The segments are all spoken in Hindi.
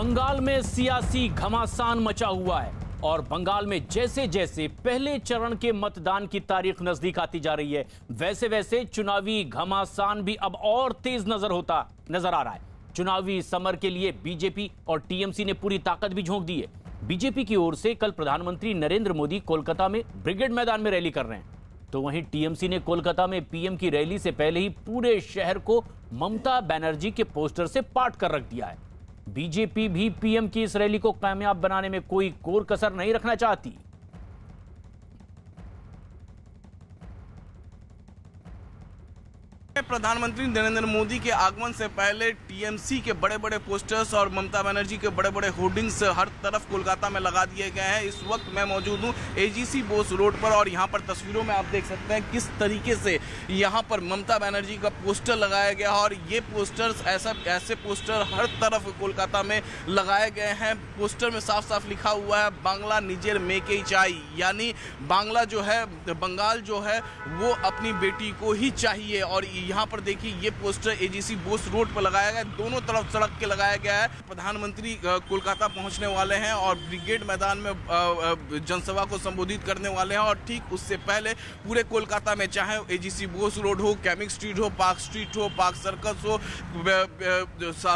बंगाल में सियासी घमासान मचा हुआ है और बंगाल में जैसे जैसे पहले चरण के मतदान की तारीख नजदीक आती जा रही है, वैसे वैसे चुनावी घमासान भी अब और तेज नजर आ रहा है। चुनावी समर के लिए बीजेपी और टीएमसी ने पूरी ताकत भी झोंक दी है। बीजेपी की ओर से कल प्रधानमंत्री नरेंद्र मोदी कोलकाता में ब्रिगेड मैदान में रैली कर रहे हैं, तो वहीं टीएमसी ने कोलकाता में पीएम की रैली से पहले ही पूरे शहर को ममता बनर्जी के पोस्टर से पाट कर रख दिया है। बीजेपी भी पीएम की इस रैली को कामयाब बनाने में कोई कोर कसर नहीं रखना चाहती। प्रधानमंत्री नरेंद्र मोदी के आगमन से पहले टीएमसी के बड़े बड़े पोस्टर्स और ममता बनर्जी के बड़े बड़े होर्डिंग्स हर तरफ कोलकाता में लगा दिए गए हैं। इस वक्त मैं मौजूद हूं एजीसी बोस रोड पर और यहां पर तस्वीरों में आप देख सकते हैं किस तरीके से यहां पर ममता बनर्जी का पोस्टर लगाया गया है और ये पोस्टर्स ऐसे पोस्टर हर तरफ कोलकाता में लगाए गए हैं। पोस्टर में साफ साफ लिखा हुआ है बांग्ला निजेर मेके चाई, यानी बांग्ला जो है, बंगाल जो है वो अपनी बेटी को ही चाहिए। और यहाँ पर देखिए ये पोस्टर एजीसी बोस रोड पर लगाया गया है, दोनों तरफ सड़क के लगाया गया है। प्रधानमंत्री कोलकाता पहुँचने वाले हैं और ब्रिगेड मैदान में जनसभा को संबोधित करने वाले हैं और ठीक उससे पहले पूरे कोलकाता में चाहे एजीसी बोस रोड हो, कैमिक स्ट्रीट हो, पार्क सर्कस हो,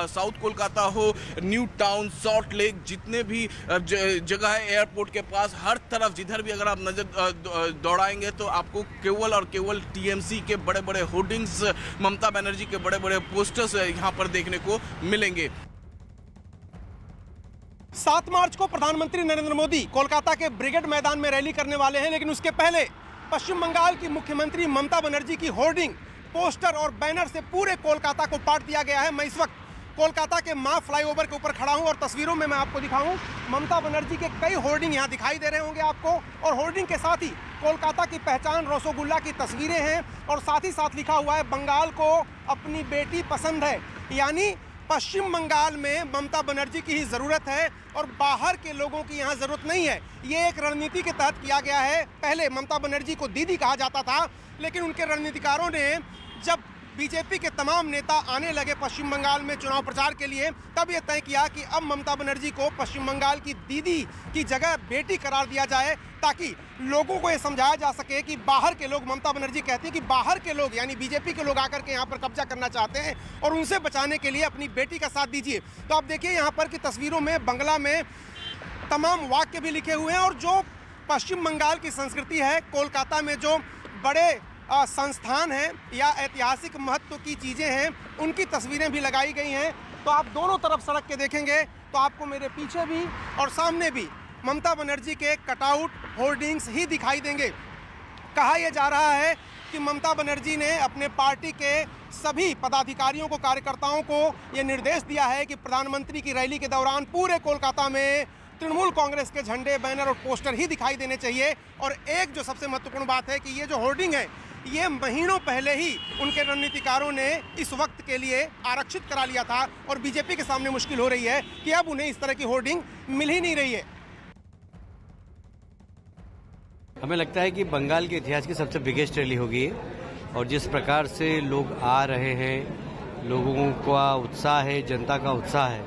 साउथ कोलकाता हो, न्यू टाउन, सॉल्ट लेक, जितने भी जगह है एयरपोर्ट के पास, हर तरफ जिधर भी अगर आप नजर दौड़ाएंगे तो आपको केवल और केवल टीएमसी के बड़े बड़े होर्डिंग्स, ममता बनर्जी के बड़े बड़े पोस्टर्स यहां पर देखने को मिलेंगे। 7 मार्च को प्रधानमंत्री नरेंद्र मोदी कोलकाता के ब्रिगेड मैदान में रैली करने वाले हैं, लेकिन उसके पहले पश्चिम बंगाल की मुख्यमंत्री ममता बनर्जी की होर्डिंग, पोस्टर और बैनर से पूरे कोलकाता को पाट दिया गया है। मैं इस वक्त कोलकाता के मां फ्लाईओवर के ऊपर खड़ा हूं और तस्वीरों में मैं आपको दिखाऊं, ममता बनर्जी के कई होर्डिंग यहां दिखाई दे रहे होंगे आपको, और होर्डिंग के साथ ही कोलकाता की पहचान रसगुल्ला की तस्वीरें हैं और साथ ही साथ लिखा हुआ है बंगाल को अपनी बेटी पसंद है, यानी पश्चिम बंगाल में ममता बनर्जी की ही ज़रूरत है और बाहर के लोगों की यहाँ ज़रूरत नहीं है। ये एक रणनीति के तहत किया गया है। पहले ममता बनर्जी को दीदी कहा जाता था, लेकिन उनके रणनीतिकारों ने जब बीजेपी के तमाम नेता आने लगे पश्चिम बंगाल में चुनाव प्रचार के लिए, तब ये तय किया कि अब ममता बनर्जी को पश्चिम बंगाल की दीदी की जगह बेटी करार दिया जाए, ताकि लोगों को ये समझाया जा सके कि बाहर के लोग, ममता बनर्जी कहती है कि बाहर के लोग यानी बीजेपी के लोग आकर के यहाँ पर कब्जा करना चाहते हैं और उनसे बचाने के लिए अपनी बेटी का साथ दीजिए। तो आप देखिए यहाँ पर की तस्वीरों में बंगला में तमाम वाक्य भी लिखे हुए हैं और जो पश्चिम बंगाल की संस्कृति है, कोलकाता में जो बड़े संस्थान हैं या ऐतिहासिक महत्व की चीज़ें हैं, उनकी तस्वीरें भी लगाई गई हैं। तो आप दोनों तरफ सड़क के देखेंगे तो आपको मेरे पीछे भी और सामने भी ममता बनर्जी के कटआउट, होर्डिंग्स ही दिखाई देंगे। कहा यह जा रहा है कि ममता बनर्जी ने अपने पार्टी के सभी पदाधिकारियों को, कार्यकर्ताओं को ये निर्देश दिया है कि प्रधानमंत्री की रैली के दौरान पूरे कोलकाता में तृणमूल कांग्रेस के झंडे, बैनर और पोस्टर ही दिखाई देने चाहिए। और एक जो सबसे महत्वपूर्ण बात है कि ये जो होर्डिंग है, ये महीनों पहले ही उनके रणनीतिकारों ने इस वक्त के लिए आरक्षित करा लिया था और बीजेपी के सामने मुश्किल हो रही है कि अब उन्हें इस तरह की होर्डिंग मिल ही नहीं रही है। हमें लगता है कि बंगाल के इतिहास की सबसे बिगेस्ट रैली होगी और जिस प्रकार से लोग आ रहे हैं, लोगों का उत्साह है, जनता का उत्साह है,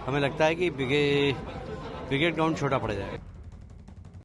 हमें लगता है कि ब्रिगेड ग्राउंड छोटा पड़ जाएगा।